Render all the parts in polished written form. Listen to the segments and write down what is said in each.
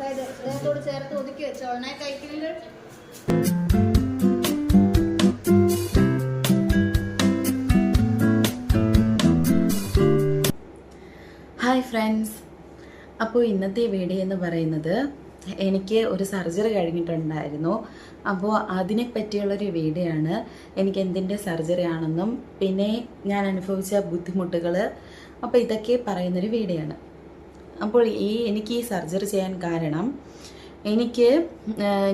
അതായത് ഹൃദയത്തോട് ചേർത്ത് ഒതുക്കി വെച്ചോളണേ കഴിക്കുന്നുണ്ട്. ഹായ് ഫ്രണ്ട്സ്, അപ്പോൾ ഇന്നത്തെ വീഡിയോ എന്ന് പറയുന്നത് എനിക്ക് ഒരു സർജറി കഴിഞ്ഞിട്ടുണ്ടായിരുന്നു. അപ്പോൾ അതിനെ പറ്റിയുള്ളൊരു വീഡിയോ ആണ്. എനിക്ക് എന്തിൻ്റെ സർജറി ആണെന്നും പിന്നെ ഞാൻ അനുഭവിച്ച ബുദ്ധിമുട്ടുകൾ, അപ്പോൾ ഇതൊക്കെ പറയുന്നൊരു വീഡിയോ ആണ്. അപ്പോൾ എനിക്ക് ഈ സർജറി ചെയ്യാൻ കാരണം,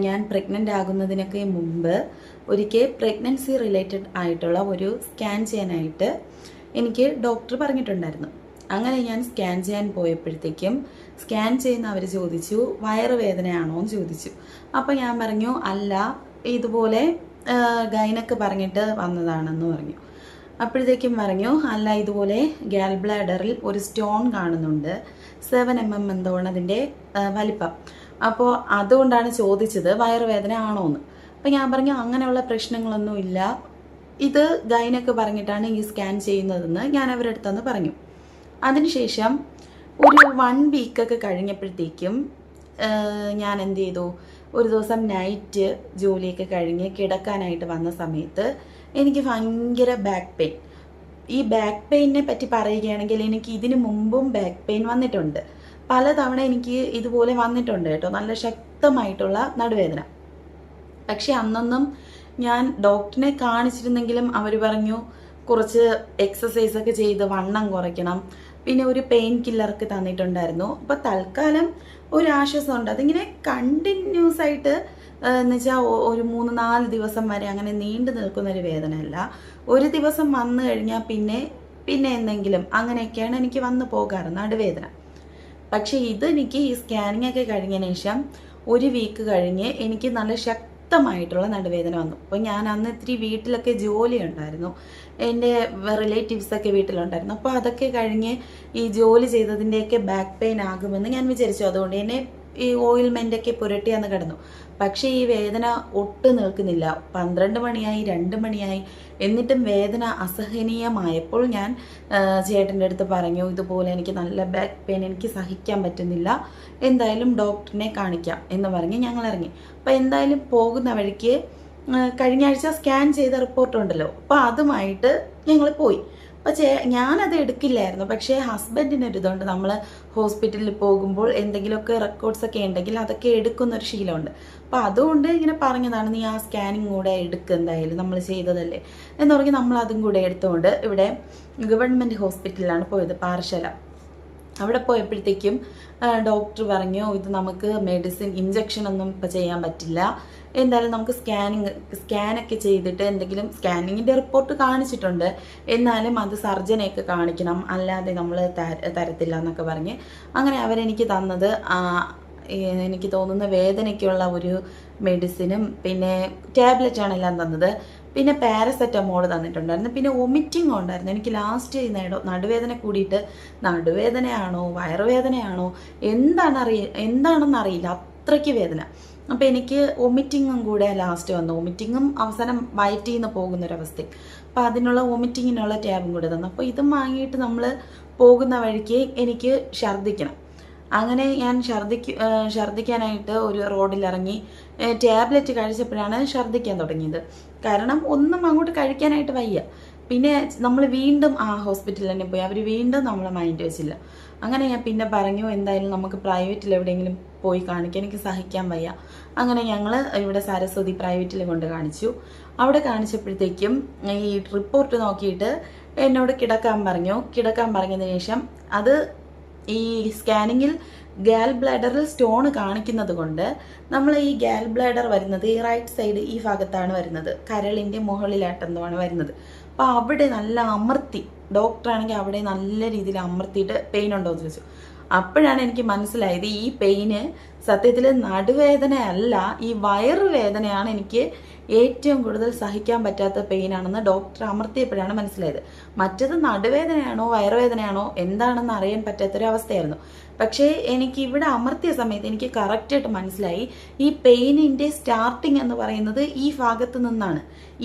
ഞാൻ പ്രഗ്നൻ്റ് ആകുന്നതിനൊക്കെ മുമ്പ് ഒരിക്കൽ പ്രഗ്നൻസി റിലേറ്റഡ് ആയിട്ടുള്ള ഒരു സ്കാൻ ചെയ്യാനായിട്ട് എനിക്ക് ഡോക്ടർ പറഞ്ഞിട്ടുണ്ടായിരുന്നു. അങ്ങനെ ഞാൻ സ്കാൻ ചെയ്യാൻ പോയപ്പോഴത്തേക്കും സ്കാൻ ചെയ്യുന്ന അവർ ചോദിച്ചു, വയറുവേദനയാണോ എന്ന് ചോദിച്ചു. അപ്പോൾ ഞാൻ പറഞ്ഞു അല്ല, ഇതുപോലെ ഗൈനക്ക് പറഞ്ഞിട്ട് വന്നതാണെന്ന് പറഞ്ഞു. അപ്പോഴത്തേക്കും പറഞ്ഞു അല്ല, ഇതുപോലെ ഗാൽ ബ്ലാഡറിൽ ഒരു സ്റ്റോൺ കാണുന്നുണ്ട്, 7 mm എന്തോണ് അതിൻ്റെ വലിപ്പം. അപ്പോൾ അതുകൊണ്ടാണ് ചോദിച്ചത് വയറുവേദന ആണോ എന്ന്. അപ്പോൾ ഞാൻ പറഞ്ഞു അങ്ങനെയുള്ള പ്രശ്നങ്ങളൊന്നും ഇല്ല, ഇത് ഗൈനക്ക് പറഞ്ഞിട്ടാണ് ഈ സ്കാൻ ചെയ്യുന്നതെന്ന് ഞാൻ അവരുടെ അടുത്തെന്ന് പറഞ്ഞു. അതിനുശേഷം ഒരു 1 വീക്കൊക്കെ കഴിഞ്ഞപ്പോഴത്തേക്കും ഞാൻ എന്ത് ചെയ്തു, ഒരു ദിവസം നൈറ്റ് ജോലിയൊക്കെ കഴിഞ്ഞ് കിടക്കാനായിട്ട് വന്ന സമയത്ത് എനിക്ക് ഭയങ്കര ബാക്ക് പെയിൻ. ഈ ബാക്ക് പെയിനെ പറ്റി പറയുകയാണെങ്കിൽ എനിക്ക് ഇതിനു മുമ്പും ബാക്ക് പെയിൻ വന്നിട്ടുണ്ട്, പലതവണ എനിക്ക് ഇതുപോലെ വന്നിട്ടുണ്ട് കേട്ടോ, നല്ല ശക്തമായിട്ടുള്ള നടുവേദന. പക്ഷെ അന്നൊന്നും ഞാൻ ഡോക്ടറിനെ കാണിച്ചിരുന്നെങ്കിലും അവർ പറഞ്ഞു കുറച്ച് എക്സസൈസൊക്കെ ചെയ്ത് വണ്ണം കുറയ്ക്കണം, പിന്നെ ഒരു പെയിൻ കില്ലർക്ക് തന്നിട്ടുണ്ടായിരുന്നു. അപ്പോൾ തൽക്കാലം ഒരു ആശ്വാസമുണ്ട്. അതിങ്ങനെ കണ്ടിന്യൂസ് ആയിട്ട് എന്ന് വെച്ചാൽ ഒരു 3-4 ദിവസം വരെ അങ്ങനെ നീണ്ടു നിൽക്കുന്നൊരു വേദനയല്ല. ഒരു ദിവസം വന്നു കഴിഞ്ഞാൽ പിന്നെ എന്തെങ്കിലും അങ്ങനെയൊക്കെയാണ് എനിക്ക് വന്നു പോകാറ് നടുവേദന. പക്ഷേ ഇതെനിക്ക് ഈ സ്കാനിങ് ഒക്കെ കഴിഞ്ഞതിന് ശേഷം 1 വീക്ക് കഴിഞ്ഞ് എനിക്ക് നല്ല ശക്തമായിട്ടുള്ള നടുവേദന വന്നു. അപ്പോൾ ഞാൻ അന്ന് ഇത്തിരി വീട്ടിലൊക്കെ ജോലി ഉണ്ടായിരുന്നു, എൻ്റെ റിലേറ്റീവ്സൊക്കെ വീട്ടിലുണ്ടായിരുന്നു. അപ്പോൾ അതൊക്കെ കഴിഞ്ഞ് ഈ ജോലി ചെയ്തതിൻ്റെയൊക്കെ ബാക്ക് പെയിൻ ആകുമെന്ന് ഞാൻ വിചാരിച്ചു. അതുകൊണ്ട് തന്നെ ഈ ഓയിൽമെൻ്റൊക്കെ പുരട്ടിയാന്ന് കിടന്നു. പക്ഷേ ഈ വേദന ഒട്ടും നിൽക്കുന്നില്ല. 12 മണിയായി, 2 മണിയായി, എന്നിട്ടും വേദന അസഹനീയമായപ്പോൾ ഞാൻ ചേട്ടൻ്റെ അടുത്ത് പറഞ്ഞു, ഇതുപോലെ എനിക്ക് നല്ല ബാക്ക് പെയിൻ, എനിക്ക് സഹിക്കാൻ പറ്റുന്നില്ല, എന്തായാലും ഡോക്ടറിനെ കാണിക്കാം എന്ന് പറഞ്ഞ് ഞങ്ങൾ ഇറങ്ങി. അപ്പോൾ എന്തായാലും പോകുന്ന വഴിക്ക് കഴിഞ്ഞ ആഴ്ച സ്കാൻ ചെയ്ത റിപ്പോർട്ടുണ്ടല്ലോ, അപ്പോൾ അതുമായിട്ട് ഞങ്ങൾ പോയി. അപ്പോൾ ഞാനത് എടുക്കില്ലായിരുന്നു. പക്ഷേ ഹസ്ബൻഡിനൊരിതുണ്ട്, നമ്മൾ ഹോസ്പിറ്റലിൽ പോകുമ്പോൾ എന്തെങ്കിലുമൊക്കെ റെക്കോർഡ്സൊക്കെ ഉണ്ടെങ്കിൽ അതൊക്കെ എടുക്കുന്നൊരു ശീലമുണ്ട്. അപ്പോൾ അതുകൊണ്ട് ഇങ്ങനെ പറഞ്ഞതാണ്, നീ ആ സ്കാനിങ് കൂടെ എടുക്കുക, എന്തായാലും നമ്മൾ ചെയ്തതല്ലേ എന്ന് പറഞ്ഞ് നമ്മൾ അതും കൂടെ എടുത്തുകൊണ്ട് ഇവിടെ ഗവൺമെൻറ് ഹോസ്പിറ്റലിലാണ് പോയത്, പാറശാല. അവിടെ പോയപ്പോഴത്തേക്കും ഡോക്ടർ പറഞ്ഞു, ഇത് നമുക്ക് മെഡിസിൻ ഇഞ്ചക്ഷൻ ഒന്നും ഇപ്പോൾ ചെയ്യാൻ പറ്റില്ല, എന്തായാലും നമുക്ക് സ്കാനൊക്കെ ചെയ്തിട്ട് എന്തെങ്കിലും സ്കാനിങ്ങിൻ്റെ റിപ്പോർട്ട് കാണിച്ചിട്ടുണ്ട്, എന്നാലും അത് സർജനെയൊക്കെ കാണിക്കണം, അല്ലാതെ നമ്മൾ തരത്തില്ല എന്നൊക്കെ പറഞ്ഞ് അങ്ങനെ അവരെനിക്ക് തന്നത് എനിക്ക് തോന്നുന്ന വേദനയ്ക്കുള്ള ഒരു മെഡിസിനും പിന്നെ ടാബ്ലറ്റാണ് എല്ലാം തന്നത്. പിന്നെ പാരസെറ്റമോൾ തന്നിട്ടുണ്ടായിരുന്നു, പിന്നെ വൊമിറ്റിംഗ് ഉണ്ടായിരുന്നു. എനിക്ക് ലാസ്റ്റ് നടുവേദന കൂടിയിട്ട് നടുവേദനയാണോ വയറുവേദനയാണോ എന്താണെന്ന് അറിയില്ല, അത്രയ്ക്ക് വേദന. അപ്പോൾ എനിക്ക് വൊമിറ്റിങ്ങും കൂടെ ലാസ്റ്റ് വന്നു. വൊമിറ്റിങ്ങും അവസാനം വയറ്റിൽ നിന്ന് പോകുന്നൊരവസ്ഥ. അപ്പോൾ അതിനുള്ള വൊമിറ്റിങ്ങിനുള്ള ടാബും കൂടെ തന്നു. അപ്പോൾ ഇതും വാങ്ങിയിട്ട് നമ്മൾ പോകുന്ന വഴിക്ക് എനിക്ക് ഛർദ്ദിക്കണം. അങ്ങനെ ഞാൻ ഛർദ്ദിക്കാനായിട്ട് ഒരു റോഡിലിറങ്ങി ടാബ്ലറ്റ് കഴിച്ചപ്പോഴാണ് ഛർദ്ദിക്കാൻ തുടങ്ങിയത്. കാരണം ഒന്നും അങ്ങോട്ട് കഴിക്കാനായിട്ട് വയ്യ. പിന്നെ നമ്മൾ വീണ്ടും ആ ഹോസ്പിറ്റലിൽ തന്നെ പോയി, അവർ വീണ്ടും നമ്മളെ മൈൻഡ് വെച്ചില്ല. അങ്ങനെ ഞാൻ പിന്നെ പറഞ്ഞു, എന്തായാലും നമുക്ക് പ്രൈവറ്റിൽ എവിടെയെങ്കിലും പോയി കാണിക്കാൻ, എനിക്ക് സഹിക്കാൻ വയ്യ. അങ്ങനെ ഞങ്ങൾ ഇവിടെ സരസ്വതി പ്രൈവറ്റിൽ കൊണ്ട് കാണിച്ചു. അവിടെ കാണിച്ചപ്പോഴത്തേക്കും ഈ റിപ്പോർട്ട് നോക്കിയിട്ട് എന്നോട് കിടക്കാൻ പറഞ്ഞു. കിടക്കാൻ പറഞ്ഞതിന് ശേഷം അത് ഈ സ്കാനിങ്ങിൽ ഗാൽ ബ്ലാഡറിൽ സ്റ്റോൺ കാണിക്കുന്നത് കൊണ്ട് നമ്മൾ ഈ ഗാൽ ബ്ലാഡർ വരുന്നത് ഈ റൈറ്റ് സൈഡ് ഈ ഭാഗത്താണ് വരുന്നത്, കരളിൻ്റെ മുകളിലാട്ടെന്താണ് വരുന്നത്. അപ്പോൾ അവിടെ നല്ല അമർത്തി, ഡോക്ടറാണെങ്കിൽ അവിടെ നല്ല രീതിയിൽ അമർത്തിയിട്ട് പെയിൻ ഉണ്ടോ എന്ന് ചോദിച്ചു. അപ്പോഴാണ് എനിക്ക് മനസ്സിലായത് ഈ പെയിന് സത്യത്തിൽ നടുവേദന അല്ല, ഈ വയറുവേദനയാണ് എനിക്ക് ഏറ്റവും കൂടുതൽ സഹിക്കാൻ പറ്റാത്ത പെയിനാണെന്ന് ഡോക്ടർ അമർത്തിയപ്പോഴാണ് മനസ്സിലായത്. മറ്റത് നടുവേദനയാണോ വയറുവേദനയാണോ എന്താണെന്ന് അറിയാൻ പറ്റാത്തൊരവസ്ഥയായിരുന്നു. പക്ഷേ എനിക്ക് ഇവിടെ അമർത്തിയ സമയത്ത് എനിക്ക് കറക്റ്റായിട്ട് മനസ്സിലായി, ഈ പെയിനിൻ്റെ സ്റ്റാർട്ടിങ് എന്ന് പറയുന്നത് ഈ ഭാഗത്ത് നിന്നാണ്.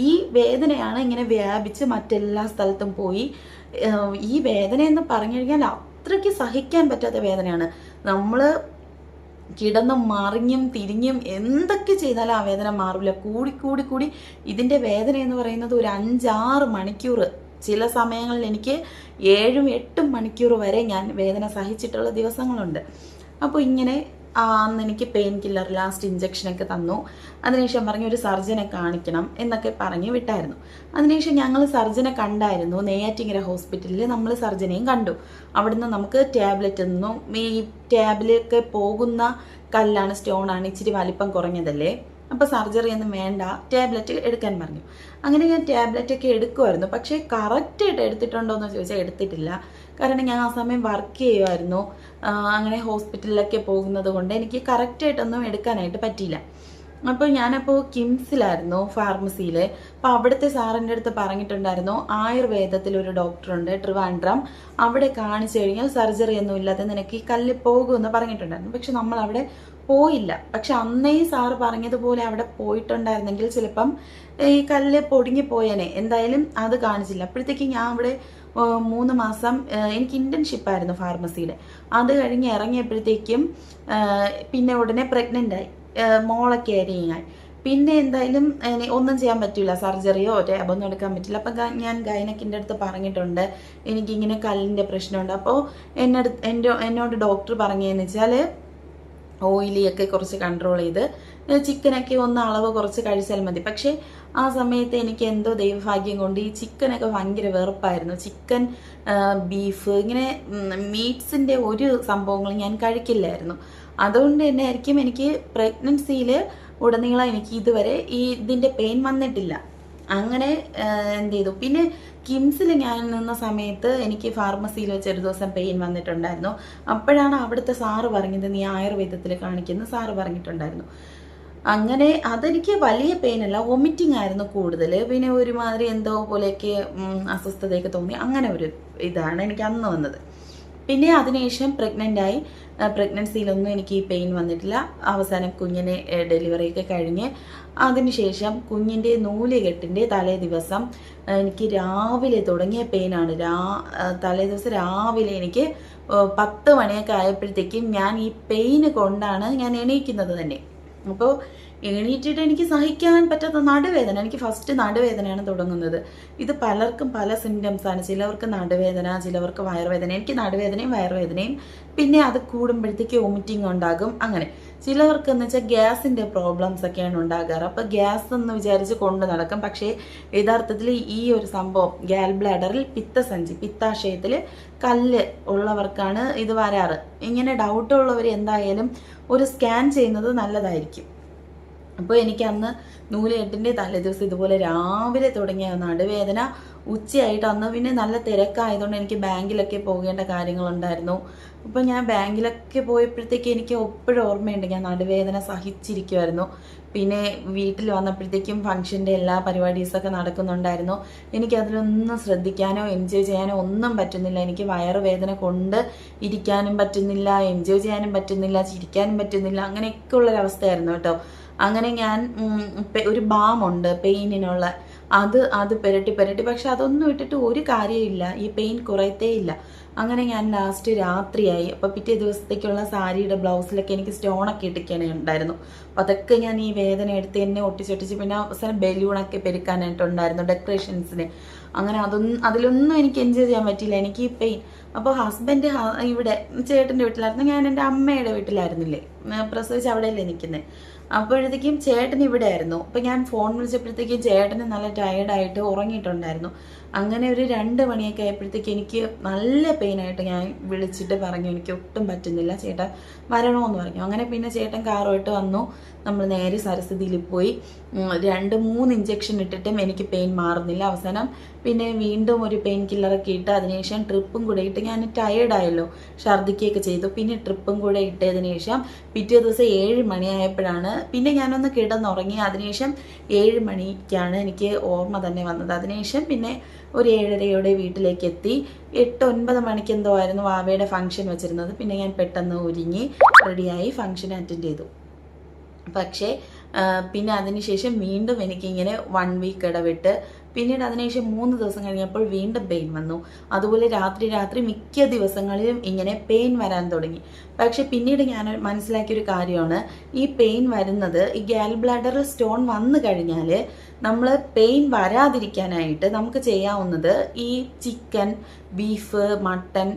ഈ വേദനയാണ് ഇങ്ങനെ വ്യാപിച്ച് മറ്റെല്ലാ സ്ഥലത്തും പോയി. ഈ വേദന എന്ന് പറഞ്ഞു കഴിഞ്ഞാൽ അത്രയ്ക്ക് സഹിക്കാൻ പറ്റാത്ത വേദനയാണ്. നമ്മൾ കിടന്ന് മറിഞ്ഞും തിരിഞ്ഞും എന്തൊക്കെ ചെയ്താലും ആ വേദന മാറില്ല. കൂടി കൂടി കൂടി ഇതിൻ്റെ വേദന എന്ന് പറയുന്നത് ഒരു 5-6 മണിക്കൂർ, ചില സമയങ്ങളിൽ എനിക്ക് 7-8 മണിക്കൂർ വരെ ഞാൻ വേദന സഹിച്ചിട്ടുള്ള ദിവസങ്ങളുണ്ട്. അപ്പോൾ ഇങ്ങനെ അന്ന് എനിക്ക് പെയിൻ കില്ലർ ലാസ്റ്റ് ഇഞ്ചക്ഷനൊക്കെ തന്നു. അതിനുശേഷം പറഞ്ഞു ഒരു സർജനെ കാണിക്കണം എന്നൊക്കെ പറഞ്ഞ് വിട്ടായിരുന്നു. അതിനുശേഷം ഞങ്ങൾ സർജനെ കണ്ടായിരുന്നു. നെയ്യാറ്റിങ്കര ഹോസ്പിറ്റലിൽ നമ്മൾ സർജനെയും കണ്ടു. അവിടുന്ന് നമുക്ക് ടാബ്ലറ്റ് തന്നു. ഈ ടാബ്ലൊക്കെ പോകുന്ന കല്ലാണ്, സ്റ്റോണാണ്, ഇച്ചിരി വലിപ്പം കുറഞ്ഞതല്ലേ, അപ്പോൾ സർജറി ഒന്നും വേണ്ട, ടാബ്ലറ്റ് എടുക്കാൻ പറഞ്ഞു. അങ്ങനെ ഞാൻ ടാബ്ലറ്റൊക്കെ എടുക്കുമായിരുന്നു. പക്ഷേ കറക്റ്റായിട്ട് എടുത്തിട്ടുണ്ടോ എന്ന് ചോദിച്ചാൽ എടുത്തിട്ടില്ല. കാരണം ഞാൻ ആ സമയം വർക്ക് ചെയ്യുമായിരുന്നു. അങ്ങനെ ഹോസ്പിറ്റലിലൊക്കെ പോകുന്നത് കൊണ്ട് എനിക്ക് കറക്റ്റായിട്ടൊന്നും എടുക്കാനായിട്ട് പറ്റിയില്ല. അപ്പോൾ ഞാനപ്പോൾ കിംസിലായിരുന്നു, ഫാർമസിയിൽ. അപ്പോൾ അവിടുത്തെ സാറിൻ്റെ അടുത്ത് പറഞ്ഞിട്ടുണ്ടായിരുന്നു ആയുർവേദത്തിലൊരു ഡോക്ടറുണ്ട് ട്രിവാൻഡ്രം, അവിടെ കാണിച്ചു കഴിഞ്ഞാൽ സർജറി ഒന്നും ഇല്ലാതെ നിനക്ക് ഈ കല്ല് പോകുമെന്ന് പറഞ്ഞിട്ടുണ്ടായിരുന്നു. പക്ഷെ നമ്മൾ അവിടെ പോയില്ല. പക്ഷെ അന്നേ സാറ് പറഞ്ഞതുപോലെ അവിടെ പോയിട്ടുണ്ടായിരുന്നെങ്കിൽ ചിലപ്പം ഈ കല്ല് പൊടിഞ്ഞു പോയേനെ. എന്തായാലും അത് കാണിച്ചില്ല. അപ്പോഴത്തേക്കും ഞാൻ അവിടെ 3 മാസം എനിക്ക് ഇന്റേൺഷിപ്പായിരുന്നു ഫാർമസിയിൽ. അത് കഴിഞ്ഞ് ഇറങ്ങിയപ്പോഴത്തേക്കും പിന്നെ ഉടനെ പ്രഗ്നൻ്റായി, മോളൊക്കെ ആയി. പിന്നെ എന്തായാലും ഒന്നും ചെയ്യാൻ പറ്റില്ല, സർജറിയോ ടാബൊന്നും എടുക്കാൻ പറ്റില്ല. അപ്പം ഞാൻ ഗൈനക്കിൻ്റെ അടുത്ത് പറഞ്ഞിട്ടുണ്ട് എനിക്കിങ്ങനെ കല്ലിൻ്റെ പ്രശ്നമുണ്ട്. അപ്പോൾ എന്നോട് ഡോക്ടർ പറഞ്ഞതെന്ന് വെച്ചാൽ ഓയിലിയൊക്കെ കുറച്ച് കൺട്രോൾ ചെയ്ത് ചിക്കനൊക്കെ ഒന്ന് അളവ് കുറച്ച് കഴിച്ചാൽ മതി. പക്ഷേ ആ സമയത്ത് എനിക്ക് എന്തോ ദൈവഭാഗ്യം കൊണ്ട് ഈ ചിക്കനൊക്കെ ഭയങ്കര വെറുപ്പായിരുന്നു. ചിക്കൻ, ബീഫ്, ഇങ്ങനെ മീറ്റ്സിൻ്റെ ഒരു സംഭവങ്ങളും ഞാൻ കഴിക്കില്ലായിരുന്നു. അതുകൊണ്ട് തന്നെ ആയിരിക്കും എനിക്ക് പ്രഗ്നൻസിയിൽ ഉടനീളം എനിക്ക് ഇതുവരെ ഇതിൻ്റെ പെയിൻ വന്നിട്ടില്ല. അങ്ങനെ എന്ത് ചെയ്തു. പിന്നെ കിംസിൽ ഞാൻ നിന്ന സമയത്ത് എനിക്ക് ഫാർമസിയിൽ വെച്ച് ഒരു ദിവസം പെയിൻ വന്നിട്ടുണ്ടായിരുന്നു. അപ്പോഴാണ് അവിടുത്തെ സാറ് പറഞ്ഞത് നീ ആയുർവേദത്തിൽ കാണിക്കുന്ന സാറ് പറഞ്ഞിട്ടുണ്ടായിരുന്നു. അങ്ങനെ അതെനിക്ക് വലിയ പെയിനല്ല, വൊമിറ്റിംഗ് ആയിരുന്നു കൂടുതൽ. പിന്നെ ഒരുമാതിരി എന്തോ പോലെയൊക്കെ അസ്വസ്ഥതയൊക്കെ തോന്നി. അങ്ങനെ ഒരു ഇതാണ് എനിക്ക് അന്ന് വന്നത്. പിന്നെ അതിനുശേഷം പ്രഗ്നൻ്റായി. പ്രഗ്നൻസിയിലൊന്നും എനിക്ക് ഈ പെയിൻ വന്നിട്ടില്ല. അവസാനം കുഞ്ഞിനെ ഡെലിവറിയൊക്കെ കഴിഞ്ഞ് അതിനുശേഷം കുഞ്ഞിൻ്റെ നൂലുകെട്ടിൻ്റെ തലേ ദിവസം എനിക്ക് രാവിലെ തുടങ്ങിയ പെയിനാണ്. തലേ ദിവസം രാവിലെ എനിക്ക് 10 മണിയൊക്കെ ആയപ്പോഴത്തേക്കും ഞാൻ ഈ പെയിന് കൊണ്ടാണ് ഞാൻ എണീക്കുന്നത് തന്നെ. അപ്പോൾ എണീറ്റിട്ട് എനിക്ക് സഹിക്കാൻ പറ്റാത്ത നടുവേദന. എനിക്ക് ഫസ്റ്റ് നടുവേദനയാണ് തുടങ്ങുന്നത്. ഇത് പലർക്കും പല സിംറ്റംസാണ്. ചിലവർക്ക് നടുവേദന, ചിലവർക്ക് വയറുവേദന. എനിക്ക് നടുവേദനയും വയറുവേദനയും, പിന്നെ അത് കൂടുമ്പോഴത്തേക്ക് വൊമിറ്റിംഗ് ഉണ്ടാകും. അങ്ങനെ ചിലവർക്ക് എന്ന് വെച്ചാൽ ഗ്യാസിൻ്റെ പ്രോബ്ലംസ് ഒക്കെയാണ് ഉണ്ടാകാറ്. അപ്പോൾ ഗ്യാസ് എന്ന് വിചാരിച്ച് കൊണ്ട് നടക്കും. പക്ഷേ യഥാർത്ഥത്തിൽ ഈ ഒരു സംഭവം ഗാൽ ബ്ലാഡറിൽ പിത്താശയത്തിൽ കല്ല് ഉള്ളവർക്കാണ് ഇത് വരാറ്. ഇങ്ങനെ ഡൗട്ടുള്ളവർ എന്തായാലും ഒരു സ്കാൻ ചെയ്യുന്നത് നല്ലതായിരിക്കും. അപ്പോൾ എനിക്ക് അന്ന് നൂലുകെട്ടിൻ്റെ തലേ ദിവസം ഇതുപോലെ രാവിലെ തുടങ്ങിയ നടുവേദന. ഉച്ചയായിട്ട് അന്ന് പിന്നെ നല്ല തിരക്കായതുകൊണ്ട് എനിക്ക് ബാങ്കിലൊക്കെ പോകേണ്ട കാര്യങ്ങളുണ്ടായിരുന്നു. അപ്പോൾ ഞാൻ ബാങ്കിലൊക്കെ പോയപ്പോഴത്തേക്ക് എനിക്ക് എപ്പോഴും ഓർമ്മയുണ്ട് ഞാൻ നടുവേദന സഹിച്ചിരിക്കുമായിരുന്നു. പിന്നെ വീട്ടിൽ വന്നപ്പോഴത്തേക്കും ഫംഗ്ഷൻ്റെ എല്ലാ പരിപാടീസൊക്കെ നടക്കുന്നുണ്ടായിരുന്നു. എനിക്കതിലൊന്നും ശ്രദ്ധിക്കാനോ എൻജോയ് ചെയ്യാനോ ഒന്നും പറ്റുന്നില്ല. എനിക്ക് വയറുവേദന കൊണ്ട് ഇരിക്കാനും പറ്റുന്നില്ല, എൻജോയ് ചെയ്യാനും പറ്റുന്നില്ല, ചിരിക്കാനും പറ്റുന്നില്ല. അങ്ങനെയൊക്കെ ഉള്ളൊരവസ്ഥയായിരുന്നു കേട്ടോ. അങ്ങനെ ഞാൻ ഒരു ബാമുണ്ട് പെയിനിനുള്ള, അത് പുരട്ടി പക്ഷെ അതൊന്നും ഇട്ടിട്ട് ഒരു കാര്യമില്ല, ഈ പെയിൻ കുറയത്തേ ഇല്ല. അങ്ങനെ ഞാൻ ലാസ്റ്റ് രാത്രിയായി. അപ്പോൾ പിറ്റേ ദിവസത്തേക്കുള്ള സാരിയുടെ ബ്ലൗസിലൊക്കെ എനിക്ക് സ്റ്റോണൊക്കെ ഇട്ടിക്കണേ ഉണ്ടായിരുന്നു. അപ്പോൾ അതൊക്കെ ഞാൻ ഈ വേദന എടുത്ത് എന്നെ ഒട്ടിച്ചൊട്ടിച്ച് പിന്നെ അവസാനം ബലൂണൊക്കെ പെരുക്കാനായിട്ടുണ്ടായിരുന്നു ഡെക്കറേഷൻസിന്. അങ്ങനെ അതിലൊന്നും എനിക്ക് എൻജോയ് ചെയ്യാൻ പറ്റിയില്ല, എനിക്ക് ഈ പെയിൻ. അപ്പോൾ ഹസ്ബൻഡ് ഇവിടെ ചേട്ടൻ്റെ വീട്ടിലായിരുന്നു, ഞാൻ എൻ്റെ അമ്മയുടെ വീട്ടിലായിരുന്നില്ലേ, പ്രസവിച്ച് അവിടെയല്ലേ നിൽക്കുന്നത്. അപ്പോഴത്തേക്കും ചേട്ടൻ ഇവിടെ ആയിരുന്നു. അപ്പോൾ ഞാൻ ഫോൺ വിളിച്ചപ്പോഴത്തേക്കും ചേട്ടന് നല്ല ടയേർഡായിട്ട് ഉറങ്ങിയിട്ടുണ്ടായിരുന്നു. അങ്ങനെ ഒരു 2 മണിയൊക്കെ ആയപ്പോഴത്തേക്ക് എനിക്ക് നല്ല പെയിനായിട്ട് ഞാൻ വിളിച്ചിട്ട് പറഞ്ഞു എനിക്ക് ഒട്ടും പറ്റുന്നില്ല, ചേട്ടൻ വരണമെന്ന് പറഞ്ഞു. അങ്ങനെ പിന്നെ ചേട്ടൻ കാറുമായിട്ട് വന്നു. നമ്മൾ നേരെ സരസ്വതിയിൽ പോയി 2-3 ഇഞ്ചക്ഷൻ ഇട്ടിട്ടും എനിക്ക് പെയിൻ മാറുന്നില്ല. അവസാനം പിന്നെ വീണ്ടും ഒരു പെയിൻ കില്ലറൊക്കെ ഇട്ട് അതിനുശേഷം ട്രിപ്പും കൂടെ ഇട്ട് ഞാൻ ടയേർഡായല്ലോ, ഛർദ്ദിക്കുകയൊക്കെ ചെയ്തു. പിന്നെ ട്രിപ്പും കൂടെ ഇട്ടതിന് ശേഷം പിറ്റേ ദിവസം 7 മണിയായപ്പോഴാണ് പിന്നെ ഞാനൊന്ന് കിടന്നുറങ്ങി. അതിനുശേഷം 7 മണിക്കാണ് എനിക്ക് ഓർമ്മ തന്നെ വന്നത്. അതിനുശേഷം പിന്നെ ഒരു 7:30 വീട്ടിലേക്ക് എത്തി. 8-9 മണിക്ക് എന്തോ ആയിരുന്നു വാവയുടെ ഫംഗ്ഷൻ വെച്ചിരുന്നത്. പിന്നെ ഞാൻ പെട്ടെന്ന് ഒരുങ്ങി റെഡിയായി ഫംഗ്ഷൻ അറ്റൻഡ് ചെയ്തു. പക്ഷേ പിന്നെ അതിനുശേഷം വീണ്ടും എനിക്കിങ്ങനെ 1 വീക്ക് ഇടവിട്ട് പിന്നീട് അതിനുശേഷം 3 ദിവസം കഴിഞ്ഞപ്പോൾ വീണ്ടും പെയിൻ വന്നു. അതുപോലെ രാത്രി മിക്ക ദിവസങ്ങളിലും ഇങ്ങനെ പെയിൻ വരാൻ തുടങ്ങി. പക്ഷെ പിന്നീട് ഞാൻ മനസ്സിലാക്കിയൊരു കാര്യമാണ്, ഈ പെയിൻ വരുന്നത് ഈ ഗാൽ ബ്ലാഡറിൽ സ്റ്റോൺ വന്നു കഴിഞ്ഞാൽ നമ്മൾ പെയിൻ വരാതിരിക്കാനായിട്ട് നമുക്ക് ചെയ്യാവുന്നത് ഈ ചിക്കൻ, ബീഫ്, മട്ടൻ,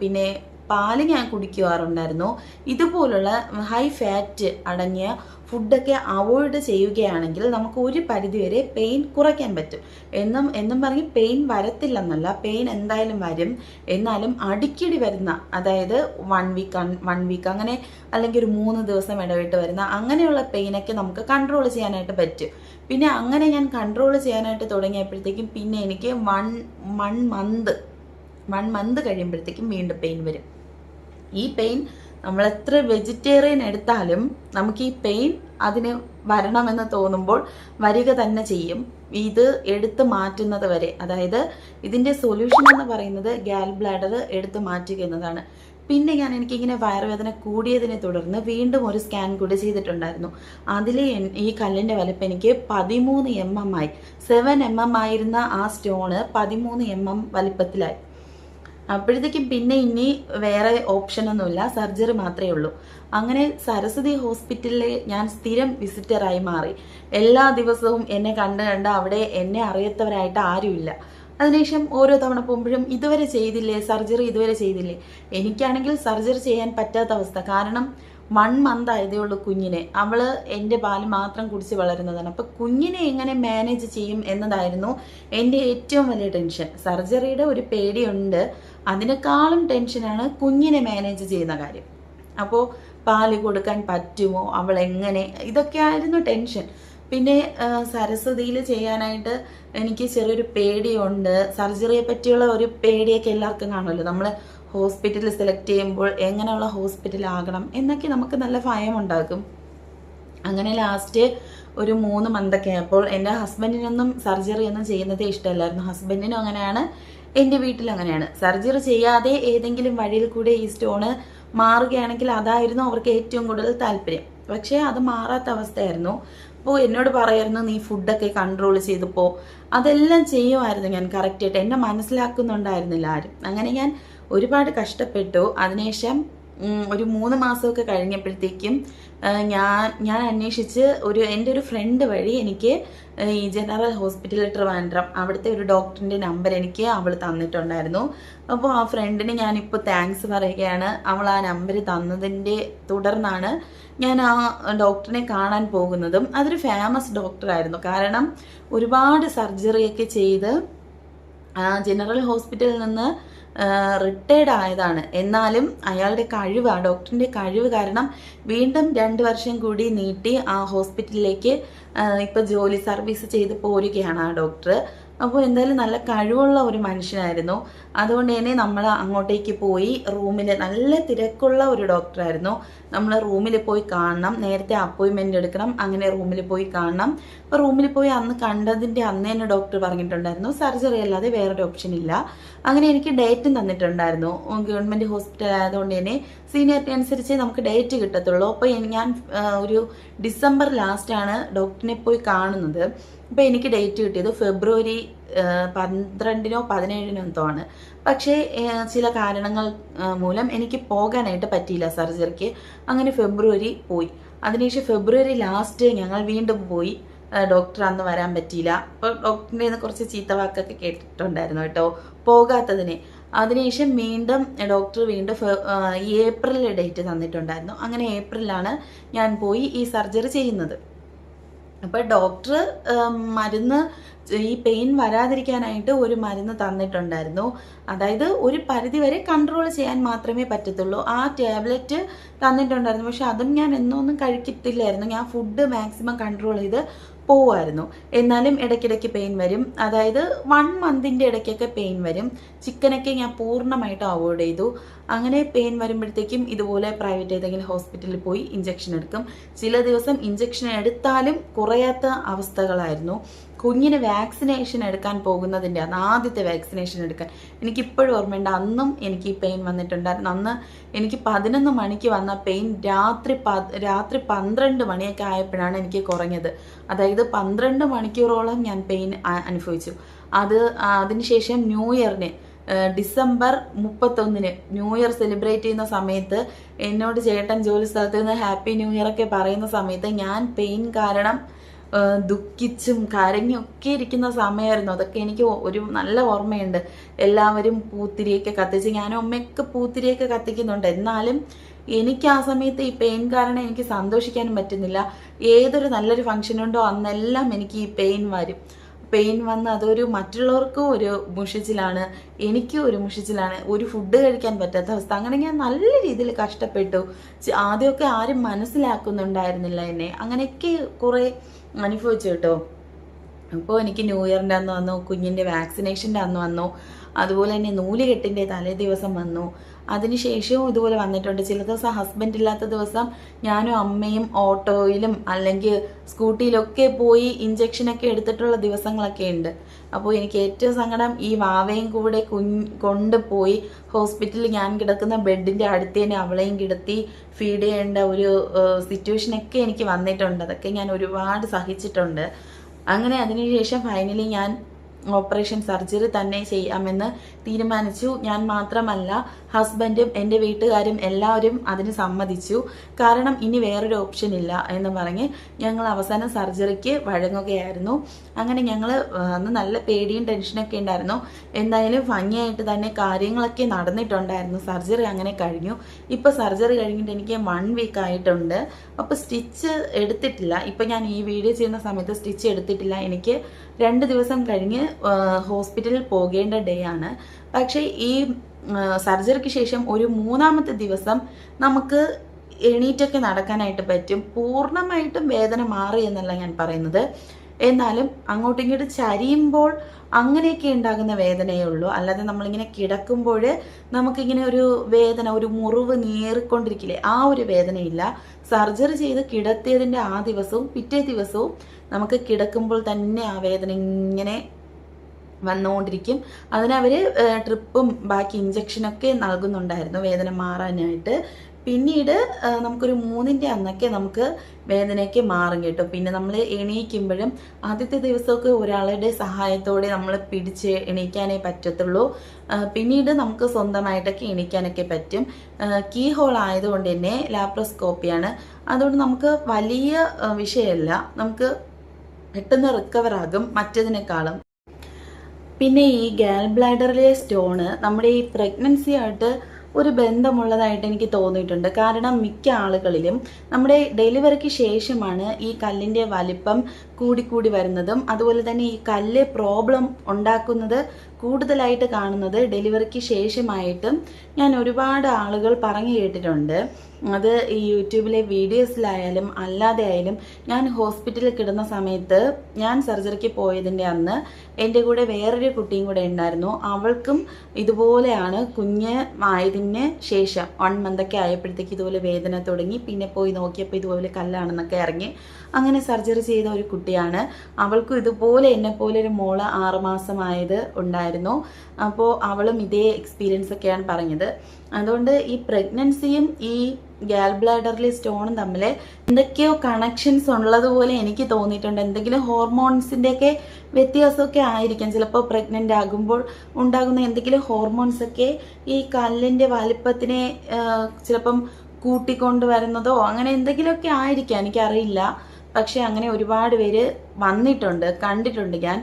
പിന്നെ പാല് ഞാൻ കുടിക്കാറുണ്ടായിരുന്നു. ഇതുപോലുള്ള ഹൈ ഫാറ്റ് അടങ്ങിയ ഫുഡൊക്കെ അവോയ്ഡ് ചെയ്യുകയാണെങ്കിൽ നമുക്ക് ഒരു പരിധിവരെ പെയിൻ കുറയ്ക്കാൻ പറ്റും. എന്നും പറഞ്ഞ് പെയിൻ വരത്തില്ലെന്നല്ല, പെയിൻ എന്തായാലും വരും. എന്നാലും അടിക്കടി വരുന്ന, അതായത് 1 വീക്ക് അങ്ങനെ, അല്ലെങ്കിൽ ഒരു 3 ദിവസം ഇടവിട്ട് വരുന്ന അങ്ങനെയുള്ള പെയിനൊക്കെ നമുക്ക് കൺട്രോൾ ചെയ്യാനായിട്ട് പറ്റും. പിന്നെ അങ്ങനെ ഞാൻ കൺട്രോൾ ചെയ്യാനായിട്ട് തുടങ്ങിയപ്പോഴത്തേക്കും പിന്നെ എനിക്ക് 1 മന്ത് കഴിയുമ്പോഴത്തേക്കും വീണ്ടും പെയിൻ വരും. ഈ പെയിൻ നമ്മൾ എത്ര വെജിറ്റേറിയൻ എടുത്താലും നമുക്ക് ഈ പെയിൻ അതിന് വരണമെന്ന് തോന്നുമ്പോൾ വരിക തന്നെ ചെയ്യും. ഇത് എടുത്ത് മാറ്റുന്നത് വരെ, അതായത് ഇതിൻ്റെ സൊല്യൂഷൻ എന്ന് പറയുന്നത് ഗാൽ ബ്ലാഡർ എടുത്ത് മാറ്റുക എന്നതാണ്. പിന്നെ എനിക്കിങ്ങനെ വയറുവേദന കൂടിയതിനെ തുടർന്ന് വീണ്ടും ഒരു സ്കാൻ കൂടി ചെയ്തിട്ടുണ്ടായിരുന്നു. അതിൽ ഈ കല്ലിൻ്റെ വലിപ്പം എനിക്ക് 13 mm ആയി. 7 mm ആയിരുന്ന ആ സ്റ്റോണ് 13 mm വലിപ്പത്തിലായി. അപ്പോഴത്തേക്കും പിന്നെ ഇനി വേറെ ഓപ്ഷനൊന്നുമില്ല, സർജറി മാത്രമേ ഉള്ളൂ. അങ്ങനെ സരസ്വതി ഹോസ്പിറ്റലിൽ ഞാൻ സ്ഥിരം വിസിറ്ററായി മാറി. എല്ലാ ദിവസവും എന്നെ കണ്ട് അവിടെ എന്നെ അറിയാത്തവരായിട്ട് ആരുമില്ല. അതിനുശേഷം ഓരോ തവണ പോകുമ്പോഴും ഇതുവരെ ചെയ്തില്ലേ. എനിക്കാണെങ്കിൽ സർജറി ചെയ്യാൻ പറ്റാത്ത അവസ്ഥ. കാരണം 1 മന്ത് ആയതേ ഉള്ളൂ കുഞ്ഞിനെ. അവള് എൻ്റെ പാല് മാത്രം കുടിച്ച് വളരുന്നതാണ്. അപ്പം കുഞ്ഞിനെ എങ്ങനെ മാനേജ് ചെയ്യും എന്നതായിരുന്നു എൻ്റെ ഏറ്റവും വലിയ ടെൻഷൻ. സർജറിയുടെ ഒരു പേടിയുണ്ട്, അതിനേക്കാളും ടെൻഷനാണ് കുഞ്ഞിനെ മാനേജ് ചെയ്യുന്ന കാര്യം. അപ്പോൾ പാല് കൊടുക്കാൻ പറ്റുമോ, അവൾ എങ്ങനെ, ഇതൊക്കെ ആയിരുന്നു ടെൻഷൻ. പിന്നെ സരസ്വതിയിൽ ചെയ്യാനായിട്ട് എനിക്ക് ചെറിയൊരു പേടിയുണ്ട്. സർജറിയെ പറ്റിയുള്ള ഒരു പേടിയൊക്കെ എല്ലാവർക്കും കാണുമല്ലോ. നമ്മൾ ഹോസ്പിറ്റൽ സെലക്ട് ചെയ്യുമ്പോൾ എങ്ങനെയുള്ള ഹോസ്പിറ്റലാകണം എന്നൊക്കെ നമുക്ക് നല്ല ഭയമുണ്ടാകും. അങ്ങനെ ലാസ്റ്റ് ഒരു 3 മന്തൊക്കെ ആയപ്പോൾ എൻ്റെ ഹസ്ബൻഡിനൊന്നും സർജറി ഒന്നും ചെയ്യുന്നതേ ഇഷ്ടമല്ലായിരുന്നു. ഹസ്ബൻഡിനും അങ്ങനെയാണ്, എൻ്റെ വീട്ടിലും അങ്ങനെയാണ്. സർജറി ചെയ്യാതെ ഏതെങ്കിലും വഴിയിൽ കൂടെ ഈ സ്റ്റോണ് മാറുകയാണെങ്കിൽ അതായിരുന്നു അവർക്ക് ഏറ്റവും കൂടുതൽ താല്പര്യം. പക്ഷേ അത് മാറാത്ത അവസ്ഥയായിരുന്നു. അപ്പോൾ എന്നോട് പറയായിരുന്നു, നീ ഫുഡൊക്കെ കൺട്രോൾ ചെയ്തപ്പോൾ. അതെല്ലാം ചെയ്യുമായിരുന്നു ഞാൻ കറക്റ്റായിട്ട്. എന്നെ മനസ്സിലാക്കുന്നുണ്ടായിരുന്നില്ല ആരും. അങ്ങനെ ഞാൻ ഒരുപാട് കഷ്ടപ്പെട്ടു. അതിനുശേഷം ഒരു 3 മാസമൊക്കെ കഴിഞ്ഞപ്പോഴത്തേക്കും ഞാൻ അന്വേഷിച്ച് എൻ്റെ ഒരു ഫ്രണ്ട് വഴി എനിക്ക് ഈ ജനറൽ ഹോസ്പിറ്റൽ ട്രിവാൻഡ്രം അവിടുത്തെ ഒരു ഡോക്ടറിൻ്റെ നമ്പർ എനിക്ക് അവൾ തന്നിട്ടുണ്ടായിരുന്നു. അപ്പോൾ ആ ഫ്രണ്ടിന് ഞാനിപ്പോൾ താങ്ക്സ് പറയുകയാണ്. അവൾ ആ നമ്പർ തന്നതിൻ്റെ തുടർന്നാണ് ഞാൻ ആ ഡോക്ടറിനെ കാണാൻ പോകുന്നതും. അതൊരു ഫേമസ് ഡോക്ടറായിരുന്നു. കാരണം ഒരുപാട് സർജറിയൊക്കെ ചെയ്ത് ജനറൽ ഹോസ്പിറ്റലിൽ നിന്ന് റിട്ടയർഡ് ആയതാണ്. എന്നാലും അയാളുടെ കഴിവ്, ആ ഡോക്ടറിൻ്റെ കഴിവ് കാരണം വീണ്ടും 2 വർഷം കൂടി നീട്ടി ആ ഹോസ്പിറ്റലിലേക്ക് ഇപ്പോൾ ജോലി സർവീസ് ചെയ്ത് പോരുകയാണ് ആ ഡോക്ടർ. അപ്പോൾ എന്തായാലും നല്ല കഴിവുള്ള ഒരു മനുഷ്യനായിരുന്നു. അതുകൊണ്ട് തന്നെ നമ്മൾ അങ്ങോട്ടേക്ക് പോയി റൂമിൽ, നല്ല തിരക്കുള്ള ഒരു ഡോക്ടറായിരുന്നു. നമ്മൾ റൂമിൽ പോയി കാണണം, നേരത്തെ അപ്പോയിൻമെൻ്റ് എടുക്കണം. അങ്ങനെ റൂമിൽ പോയി കാണണം. അപ്പോൾ റൂമിൽ പോയി അന്ന് കണ്ടതിൻ്റെ അന്ന് തന്നെ ഡോക്ടർ പറഞ്ഞിട്ടുണ്ടായിരുന്നു സർജറി അല്ലാതെ വേറൊരു ഓപ്ഷൻ ഇല്ല. അങ്ങനെ എനിക്ക് ഡേറ്റും തന്നിട്ടുണ്ടായിരുന്നു. ഗവൺമെൻറ് ഹോസ്പിറ്റൽ ആയതുകൊണ്ട് തന്നെ സീനിയറിറ്റി അനുസരിച്ച് നമുക്ക് ഡേറ്റ് കിട്ടത്തുള്ളൂ. അപ്പോൾ ഞാൻ ഒരു ഡിസംബർ ലാസ്റ്റാണ് ഡോക്ടറിനെ പോയി കാണുന്നത്. അപ്പോൾ എനിക്ക് ഡേറ്റ് കിട്ടിയത് ഫെബ്രുവരി 12-നോ 17-നോ എന്തോ ആണ്. പക്ഷേ ചില കാരണങ്ങൾ മൂലം എനിക്ക് പോകാനായിട്ട് പറ്റിയില്ല സർജറിക്ക്. അങ്ങനെ ഫെബ്രുവരി പോയി. അതിനുശേഷം ഫെബ്രുവരി ലാസ്റ്റ് ഞങ്ങൾ വീണ്ടും പോയി. ഡോക്ടർ അന്ന് വരാൻ പറ്റിയില്ല. അപ്പോൾ ഡോക്ടറിൻ്റെ നിന്ന് കുറച്ച് ചീത്തവാക്കൊക്കെ കേട്ടിട്ടുണ്ടായിരുന്നു കേട്ടോ പോകാത്തതിന്. അതിനുശേഷം വീണ്ടും ഡോക്ടർ ഈ ഏപ്രിലിൽ ഡേറ്റ് തന്നിട്ടുണ്ടായിരുന്നു. അങ്ങനെ ഏപ്രിലാണ് ഞാൻ പോയി ഈ സർജറി ചെയ്യുന്നത്. അപ്പോൾ ഡോക്ടർ മരുന്ന്, ഈ പെയിൻ വരാതിരിക്കാനായിട്ട് ഒരു മരുന്ന് തന്നിട്ടുണ്ടായിരുന്നു. അതായത് ഒരു പരിധി വരെ കൺട്രോൾ ചെയ്യാൻ മാത്രമേ പറ്റത്തുള്ളൂ. ആ ടാബ്ലറ്റ് തന്നിട്ടുണ്ടായിരുന്നു. പക്ഷെ അതും ഞാൻ എന്നൊന്നും കഴിക്കത്തില്ലായിരുന്നു. ഞാൻ ഫുഡ് മാക്സിമം കൺട്രോൾ ചെയ്ത് പോവായിരുന്നു. എന്നാലും ഇടയ്ക്കിടയ്ക്ക് പെയിൻ വരും. അതായത് 1 മന്തിൻ്റെ ഇടയ്ക്കൊക്കെ പെയിൻ വരും. ചിക്കനൊക്കെ ഞാൻ പൂർണ്ണമായിട്ട് അവോയ്ഡ് ചെയ്തു. അങ്ങനെ പെയിൻ വരുമ്പോഴത്തേക്കും ഇതുപോലെ പ്രൈവറ്റ് ഏതെങ്കിലും ഹോസ്പിറ്റലിൽ പോയി ഇഞ്ചക്ഷൻ എടുക്കും. ചില ദിവസം ഇഞ്ചക്ഷൻ എടുത്താലും കുറയാത്ത അവസ്ഥകളായിരുന്നു. കുഞ്ഞിന് വാക്സിനേഷൻ എടുക്കാൻ പോകുന്നതിൻ്റെ അന്ന് ആദ്യത്തെ വാക്സിനേഷൻ എടുക്കാൻ എനിക്കിപ്പോഴും ഓർമ്മയുണ്ട്. അന്നും എനിക്ക് ഈ പെയിൻ വന്നിട്ടുണ്ടായിരുന്നു. അന്ന് എനിക്ക് 11 മണിക്ക് വന്ന പെയിൻ രാത്രി 12 മണിയൊക്കെ ആയപ്പോഴാണ് എനിക്ക് കുറഞ്ഞത്. അതായത് 12 മണിക്കൂറോളം ഞാൻ പെയിൻ അനുഭവിച്ചു. അതിനുശേഷം ന്യൂ ഇയറിന് ഡിസംബർ 31 ന്യൂ ഇയർ സെലിബ്രേറ്റ് ചെയ്യുന്ന സമയത്ത് എന്നോട് ചേട്ടൻ ജോലി സ്ഥലത്ത് നിന്ന് ഹാപ്പി ന്യൂ ഇയർ ഒക്കെ പറയുന്ന സമയത്ത് ഞാൻ പെയിൻ കാരണം ദുഃഖിച്ചും കരഞ്ഞൊക്കെ ഇരിക്കുന്ന സമയമായിരുന്നു. അതൊക്കെ എനിക്ക് ഒരു നല്ല ഓർമ്മയുണ്ട്. എല്ലാവരും പൂത്തിരിയൊക്കെ കത്തിച്ച്, ഞാനും അമ്മയൊക്കെ പൂത്തിരിയൊക്കെ കത്തിക്കുന്നുണ്ട്. എന്നാലും എനിക്ക് ആ സമയത്ത് ഈ പെയിൻ കാരണം എനിക്ക് സന്തോഷിക്കാനും പറ്റുന്നില്ല. ഏതൊരു നല്ലൊരു ഫംഗ്ഷൻ ഉണ്ടോ അന്നെല്ലാം എനിക്ക് ഈ പെയിൻ വരും. പെയിൻ വന്ന് അതൊരു മറ്റുള്ളവർക്കും ഒരു മുഷിച്ചിലാണ്, എനിക്കും ഒരു മുഷിച്ചിലാണ്. ഒരു ഫുഡ് കഴിക്കാൻ പറ്റാത്ത അവസ്ഥ. അങ്ങനെ ഞാൻ നല്ല രീതിയിൽ കഷ്ടപ്പെട്ടു. ആദ്യമൊക്കെ ആരും മനസ്സിലാക്കുന്നുണ്ടായിരുന്നില്ല എന്നെ. അങ്ങനെയൊക്കെ കുറേ അനുഭവിച്ചു കേട്ടോ. അപ്പോൾ എനിക്ക് ന്യൂ ഇയറിൻ്റെ അന്ന് വന്നു, കുഞ്ഞിൻ്റെ വാക്സിനേഷൻ്റെ അന്ന് വന്നു, അതുപോലെ തന്നെ നൂലുകെട്ടിൻ്റെ തലേ ദിവസം വന്നു. അതിനുശേഷവും ഇതുപോലെ വന്നിട്ടുണ്ട്. ചില ദിവസം ഹസ്ബൻഡ് ഇല്ലാത്ത ദിവസം ഞാനും അമ്മയും ഓട്ടോയിലും അല്ലെങ്കിൽ സ്കൂട്ടിയിലൊക്കെ പോയി ഇഞ്ചക്ഷനൊക്കെ എടുത്തിട്ടുള്ള ദിവസങ്ങളൊക്കെ ഉണ്ട്. അപ്പോൾ എനിക്ക് ഏറ്റവും സങ്കടം ഈ വാവയും കൂടെ കൊണ്ടുപോയി ഹോസ്പിറ്റലിൽ ഞാൻ കിടക്കുന്ന ബെഡിൻ്റെ അടുത്ത് തന്നെ അവളെയും കിടത്തി ഫീഡ് ചെയ്യേണ്ട ഒരു സിറ്റുവേഷനൊക്കെ എനിക്ക് വന്നിട്ടുണ്ട്. അതൊക്കെ ഞാൻ ഒരുപാട് സഹിച്ചിട്ടുണ്ട്. അങ്ങനെ അതിനുശേഷം ഫൈനലി ഞാൻ ഓപ്പറേഷൻ സർജറി തന്നെ ചെയ്യാമെന്ന് തീരുമാനിച്ചു. ഞാൻ മാത്രമല്ല, ഹസ്ബൻഡും എൻ്റെ വീട്ടുകാരും എല്ലാവരും അതിന് സമ്മതിച്ചു. കാരണം ഇനി വേറൊരു ഓപ്ഷൻ ഇല്ല എന്ന് പറഞ്ഞ് ഞങ്ങൾ അവസാനം സർജറിക്ക് വഴങ്ങുകയായിരുന്നു. അങ്ങനെ ഞങ്ങൾ അന്ന് നല്ല പേടിയും ടെൻഷനൊക്കെ ഉണ്ടായിരുന്നു. എന്തായാലും ഭംഗിയായിട്ട് തന്നെ കാര്യങ്ങളൊക്കെ നടന്നിട്ടുണ്ടായിരുന്നു. സർജറി അങ്ങനെ കഴിഞ്ഞു. ഇപ്പോൾ സർജറി കഴിഞ്ഞിട്ട് എനിക്ക് 1 വീക്ക് ആയിട്ടുണ്ട്. അപ്പോൾ സ്റ്റിച്ച് എടുത്തിട്ടില്ല. ഇപ്പം ഞാൻ ഈ വീഡിയോ ചെയ്യുന്ന സമയത്ത് സ്റ്റിച്ച് എടുത്തിട്ടില്ല. എനിക്ക് 2 ദിവസം കഴിഞ്ഞ് ഹോസ്പിറ്റലിൽ പോകേണ്ട ഡേ ആണ്. പക്ഷേ ഈ സർജറിക്ക് ശേഷം ഒരു 3-ാമത്തെ ദിവസം നമുക്ക് എണീറ്റൊക്കെ നടക്കാനായിട്ട് പറ്റും. പൂർണ്ണമായിട്ടും വേദന മാറി എന്നല്ല ഞാൻ പറയുന്നത്. എന്നാലും അങ്ങോട്ടും ഇങ്ങോട്ട് ചരിയുമ്പോൾ അങ്ങനെയൊക്കെ ഉണ്ടാകുന്ന വേദനയേ ഉള്ളൂ. അല്ലാതെ നമ്മളിങ്ങനെ കിടക്കുമ്പോൾ നമുക്കിങ്ങനെ ഒരു വേദന, ഒരു മുറിവ് നീറിക്കൊണ്ടിരിക്കില്ലേ, ആ ഒരു വേദനയില്ല. സർജറി ചെയ്ത് കിടത്തിയതിൻ്റെ ആ ദിവസവും പിറ്റേ ദിവസവും നമുക്ക് കിടക്കുമ്പോൾ തന്നെ ആ വേദന ഇങ്ങനെ വന്നുകൊണ്ടിരിക്കും. അതിനവർ ട്രിപ്പും ബാക്കി ഇഞ്ചക്ഷനൊക്കെ നൽകുന്നുണ്ടായിരുന്നു വേദന മാറാനായിട്ട്. പിന്നീട് നമുക്കൊരു 3ൻ്റെ അന്നൊക്കെ നമുക്ക് വേദനയൊക്കെ മാറും കേട്ടോ. പിന്നെ നമ്മൾ എണീക്കുമ്പോഴും ആദ്യത്തെ ദിവസമൊക്കെ ഒരാളുടെ സഹായത്തോടെ നമ്മൾ പിടിച്ച് എണീക്കാനേ പറ്റത്തുള്ളൂ. പിന്നീട് നമുക്ക് സ്വന്തമായിട്ടൊക്കെ എണീക്കാനൊക്കെ പറ്റും. കീ ഹോൾ ആയതുകൊണ്ട് തന്നെ ലാപ്രോസ്കോപ്പിയാണ്. അതുകൊണ്ട് നമുക്ക് വലിയ വിഷയമല്ല, നമുക്ക് പെട്ടെന്ന് റിക്കവർ ആകും മറ്റതിനേക്കാളും. പിന്നെ ഈ ഗാൽ ബ്ലാഡറിലെ സ്റ്റോണ് നമ്മുടെ ഈ പ്രഗ്നൻസി ആയിട്ട് ഒരു ബന്ധമുള്ളതായിട്ട് എനിക്ക് തോന്നിയിട്ടുണ്ട്. കാരണം മിക്ക ആളുകളിലും നമ്മുടെ ഡെലിവറിക്ക് ശേഷമാണ് ഈ കല്ലിൻ്റെ വലിപ്പം കൂടിക്കൂടി വരുന്നതും അതുപോലെ തന്നെ ഈ കല്ല് പ്രോബ്ലം ഉണ്ടാക്കുന്നത് കൂടുതലായിട്ട് കാണുന്നത് ഡെലിവറിക്ക് ശേഷമായിട്ടും ഞാൻ ഒരുപാട് ആളുകൾ പറഞ്ഞു കേട്ടിട്ടുണ്ട്. അത് ഈ യൂട്യൂബിലെ വീഡിയോസിലായാലും അല്ലാതെ ആയാലും. ഞാൻ ഹോസ്പിറ്റലിൽ കിടന്ന സമയത്ത്, ഞാൻ സർജറിക്ക് പോയതിൻ്റെ അന്ന് എൻ്റെ കൂടെ വേറൊരു കുട്ടിയും കൂടെ ഉണ്ടായിരുന്നു. അവൾക്കും ഇതുപോലെയാണ് കുഞ്ഞ് ആയതിന് ശേഷം 1 മന്തൊക്കെ ആയപ്പോഴത്തേക്ക് ഇതുപോലെ വേദന തുടങ്ങി. പിന്നെ പോയി നോക്കിയപ്പോൾ ഇതുപോലെ കല്ലാണെന്നൊക്കെ ഇറങ്ങി. അങ്ങനെ സർജറി ചെയ്ത ഒരു കുട്ടിയാണ്. അവൾക്കും ഇതുപോലെ എന്നെപ്പോലെ ഒരു മോള് 6 മാസമായത് ഉണ്ടായിരുന്നു. അപ്പോൾ അവളും ഇതേ എക്സ്പീരിയൻസ് ഒക്കെയാണ് പറഞ്ഞത്. അതുകൊണ്ട് ഈ പ്രഗ്നൻസിയും ഈ ഗാൽ ബ്ലാഡറിലെ സ്റ്റോണും തമ്മിൽ എന്തൊക്കെയോ കണക്ഷൻസ് ഉള്ളതുപോലെ എനിക്ക് തോന്നിയിട്ടുണ്ട്. എന്തെങ്കിലും ഹോർമോൺസിൻ്റെയൊക്കെ വ്യത്യാസമൊക്കെ ആയിരിക്കാം. ചിലപ്പോൾ പ്രഗ്നൻ്റ് ആകുമ്പോൾ ഉണ്ടാകുന്ന എന്തെങ്കിലും ഹോർമോൺസൊക്കെ ഈ കല്ലിൻ്റെ വലിപ്പത്തിനെ ചിലപ്പം കൂട്ടിക്കൊണ്ട് വരുന്നതോ അങ്ങനെ എന്തെങ്കിലുമൊക്കെ ആയിരിക്കാം, എനിക്കറിയില്ല. പക്ഷെ അങ്ങനെ ഒരുപാട് പേര് വന്നിട്ടുണ്ട്, കണ്ടിട്ടുണ്ട് ഞാൻ.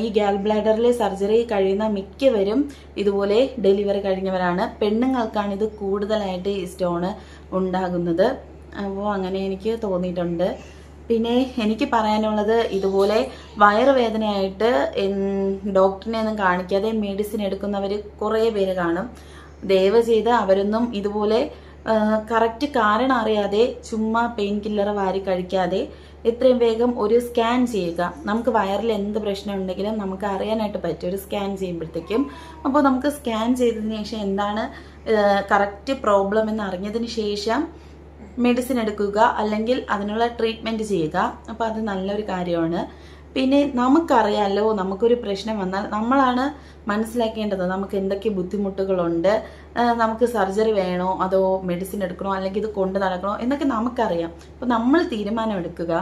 ഈ ഗാൽ ബ്ലാഡറിലെ സർജറി കഴിയുന്ന മിക്കവരും ഇതുപോലെ ഡെലിവറി കഴിഞ്ഞവരാണ്. പെണ്ണുങ്ങൾക്കാണ് ഇത് കൂടുതലായിട്ട് ഈ സ്റ്റോണ് ഉണ്ടാകുന്നത്. അപ്പോൾ അങ്ങനെ എനിക്ക് തോന്നിയിട്ടുണ്ട്. പിന്നെ എനിക്ക് പറയാനുള്ളത്, ഇതുപോലെ വയറുവേദനയായിട്ട് ഡോക്ടറിനെ ഒന്നും കാണിക്കാതെ മെഡിസിൻ എടുക്കുന്നവർ കുറേ പേര് കാണും. ദയവ് ചെയ്ത് അവരൊന്നും ഇതുപോലെ കറക്റ്റ് കാരണം അറിയാതെ ചുമ്മാ പെയിൻ കില്ലർ വാരി കഴിക്കാതെ എത്രയും വേഗം ഒരു സ്കാൻ ചെയ്യുക. നമുക്ക് വയറിൽ എന്ത് പ്രശ്നം ഉണ്ടെങ്കിലും നമുക്ക് അറിയാനായിട്ട് പറ്റും ഒരു സ്കാൻ ചെയ്യുമ്പോഴത്തേക്കും. അപ്പോൾ നമുക്ക് സ്കാൻ ചെയ്തതിന് ശേഷം എന്താണ് കറക്റ്റ് പ്രോബ്ലം എന്ന് അറിഞ്ഞതിന് ശേഷം മെഡിസിൻ എടുക്കുക, അല്ലെങ്കിൽ അതിനുള്ള ട്രീറ്റ്മെൻറ്റ് ചെയ്യുക. അപ്പോൾ അത് നല്ലൊരു കാര്യമാണ്. പിന്നെ നമുക്കറിയാമല്ലോ, നമുക്കൊരു പ്രശ്നം വന്നാൽ നമ്മളാണ് മനസ്സിലാക്കേണ്ടത് നമുക്ക് എന്തൊക്കെ ബുദ്ധിമുട്ടുകളുണ്ട്, നമുക്ക് സർജറി വേണോ അതോ മെഡിസിൻ എടുക്കണോ അല്ലെങ്കിൽ ഇത് കൊണ്ട് നടക്കണോ എന്നൊക്കെ നമുക്കറിയാം. അപ്പോൾ നമ്മൾ തീരുമാനം എടുക്കുക,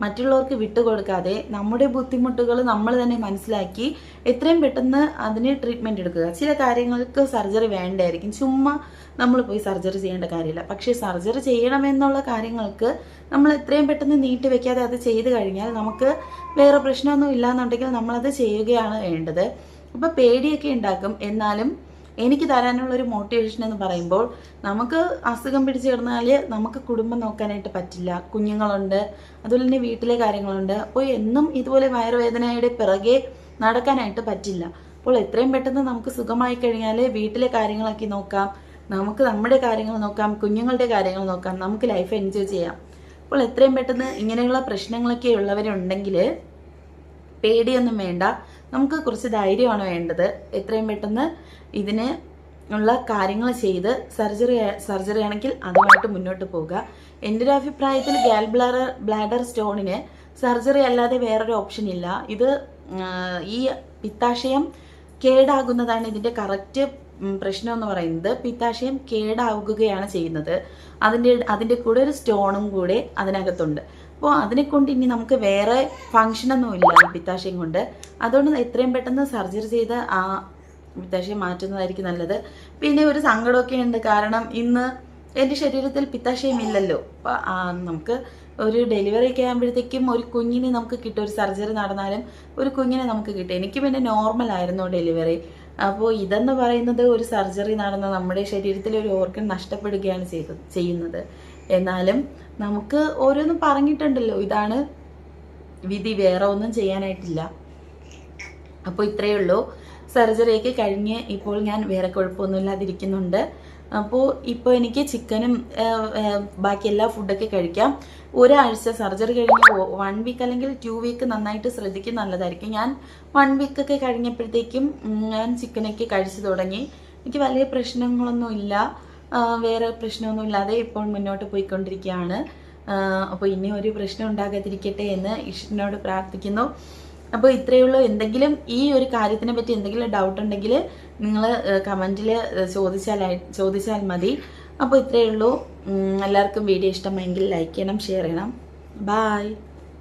മറ്റുള്ളവർക്ക് വിട്ടുകൊടുക്കാതെ നമ്മുടെ ബുദ്ധിമുട്ടുകൾ നമ്മൾ തന്നെ മനസ്സിലാക്കി എത്രയും പെട്ടെന്ന് അതിന് ട്രീറ്റ്മെൻറ്റ് എടുക്കുക. ചില കാര്യങ്ങൾക്ക് സർജറി വേണ്ടായിരിക്കും, ചുമ്മാ നമ്മൾ പോയി സർജറി ചെയ്യേണ്ട കാര്യമില്ല. പക്ഷേ സർജറി ചെയ്യണമെന്നുള്ള കാര്യങ്ങൾക്ക് നമ്മൾ എത്രയും പെട്ടെന്ന് നീട്ടി വെക്കാതെ അത് ചെയ്ത് കഴിഞ്ഞാൽ നമുക്ക് വേറെ പ്രശ്നമൊന്നും ഇല്ലാന്നുണ്ടെങ്കിൽ നമ്മളത് ചെയ്യുകയാണ് വേണ്ടത്. അപ്പോൾ പേടിയൊക്കെ ഉണ്ടാക്കും. എന്നാലും എനിക്ക് തരാനുള്ളൊരു മോട്ടിവേഷൻ എന്ന് പറയുമ്പോൾ, നമുക്ക് അസുഖം പിടിച്ച് കിടന്നാൽ നമുക്ക് കുടുംബം നോക്കാനായിട്ട് പറ്റില്ല, കുഞ്ഞുങ്ങളുണ്ട്, അതുപോലെ തന്നെ വീട്ടിലെ കാര്യങ്ങളുണ്ട്. അപ്പോൾ എന്നും ഇതുപോലെ വയറുവേദനയുടെ പിറകെ നടക്കാനായിട്ട് പറ്റില്ല. അപ്പോൾ എത്രയും പെട്ടെന്ന് നമുക്ക് സുഖമായി കഴിഞ്ഞാൽ വീട്ടിലെ കാര്യങ്ങളൊക്കെ നോക്കാം, നമുക്ക് നമ്മുടെ കാര്യങ്ങൾ നോക്കാം, കുഞ്ഞുങ്ങളുടെ കാര്യങ്ങൾ നോക്കാം, നമുക്ക് ലൈഫ് എൻജോയ് ചെയ്യാം. അപ്പോൾ എത്രയും പെട്ടെന്ന് ഇങ്ങനെയുള്ള പ്രശ്നങ്ങളൊക്കെ ഉള്ളവരുണ്ടെങ്കിൽ പേടിയൊന്നും വേണ്ട, നമുക്ക് കുറച്ച് ധൈര്യമാണ് വേണ്ടത്. എത്രയും പെട്ടെന്ന് ഇതിന് ഉള്ള കാര്യങ്ങൾ ചെയ്ത് സർജറി ആണെങ്കിൽ അതുമായിട്ട് മുന്നോട്ട് പോകുക. എൻ്റെ ഒരു അഭിപ്രായത്തിൽ ബ്ലാഡർ സ്റ്റോണിന് സർജറി അല്ലാതെ വേറൊരു ഓപ്ഷൻ ഇല്ല. ഇത് ഈ പിത്താശയം കേടാകുന്നതാണ് ഇതിൻ്റെ കറക്റ്റ് പ്രശ്നം എന്ന് പറയുന്നത്. പിത്താശയം കേടാവുകയാണ് ചെയ്യുന്നത്. അതിൻ്റെ കൂടെ ഒരു സ്റ്റോണും കൂടെ അതിനകത്തുണ്ട്. അപ്പോൾ അതിനെക്കൊണ്ട് ഇനി നമുക്ക് വേറെ ഫങ്ഷനൊന്നും ഇല്ല പിത്താശയം കൊണ്ട്. അതുകൊണ്ട് എത്രയും പെട്ടെന്ന് സർജറി ചെയ്ത് ആ പിത്താശയം മാറ്റുന്നതായിരിക്കും നല്ലത്. പിന്നെ ഒരു സങ്കടമൊക്കെ ഉണ്ട്, കാരണം ഇന്ന് എൻ്റെ ശരീരത്തിൽ പിത്താശയം ഇല്ലല്ലോ. അപ്പോൾ നമുക്ക് ഒരു ഡെലിവറി ഒക്കെ ആകുമ്പോഴത്തേക്കും ഒരു കുഞ്ഞിനെ നമുക്ക് കിട്ടും, ഒരു സർജറി നടന്നാലും ഒരു കുഞ്ഞിനെ നമുക്ക് കിട്ടും. എനിക്ക് പിന്നെ നോർമലായിരുന്നു ഡെലിവറി. അപ്പോൾ ഇതെന്ന് പറയുന്നത് ഒരു സർജറി നടന്ന നമ്മുടെ ശരീരത്തിലെ ഒരു ഓർഗൻ നഷ്ടപ്പെടുകയാണ് ചെയ്യുന്നത്. എന്നാലും നമുക്ക് ഓരോന്നും പറഞ്ഞിട്ടുണ്ടല്ലോ, ഇതാണ് വിധി, വേറെ ഒന്നും ചെയ്യാനായിട്ടില്ല. അപ്പോൾ ഇത്രയേ ഉള്ളൂ. സർജറിയൊക്കെ കഴിഞ്ഞ് ഇപ്പോൾ ഞാൻ വേറെ കുഴപ്പമൊന്നുമില്ലാതിരിക്കുന്നുണ്ട്. അപ്പോൾ ഇപ്പോൾ എനിക്ക് ചിക്കനും ബാക്കി എല്ലാ ഫുഡൊക്കെ കഴിക്കാം. ഒരാഴ്ച സർജറി കഴിഞ്ഞ് 1 വീക്ക് അല്ലെങ്കിൽ 2 വീക്ക് നന്നായിട്ട് ശ്രദ്ധിക്കും, നല്ലതായിരിക്കും. ഞാൻ 1 വീക്കൊക്കെ കഴിഞ്ഞപ്പോഴത്തേക്കും ഞാൻ ചിക്കനൊക്കെ കഴിച്ചു തുടങ്ങി. എനിക്ക് വലിയ പ്രശ്നങ്ങളൊന്നും ഇല്ല, വേറെ പ്രശ്നമൊന്നും ഇല്ലാതെ ഇപ്പോൾ മുന്നോട്ട് പോയിക്കൊണ്ടിരിക്കുകയാണ്. അപ്പോൾ ഇനി ഒരു പ്രശ്നം ഉണ്ടാകാതിരിക്കട്ടെ എന്ന് ഈശ്വരനോട് പ്രാർത്ഥിക്കുന്നു. അപ്പോൾ ഇത്രയേ ഉള്ളൂ. എന്തെങ്കിലും ഈ ഒരു കാര്യത്തിനെ പറ്റി എന്തെങ്കിലും ഡൗട്ട് ഉണ്ടെങ്കിൽ നിങ്ങൾ കമൻറ്റിൽ ചോദിച്ചാൽ മതി. അപ്പോൾ ഇത്രയേ ഉള്ളൂ. എല്ലാവർക്കും വീഡിയോ ഇഷ്ടമായെങ്കിൽ ലൈക്ക് ചെയ്യണം, ഷെയർ ചെയ്യണം. ബായ്.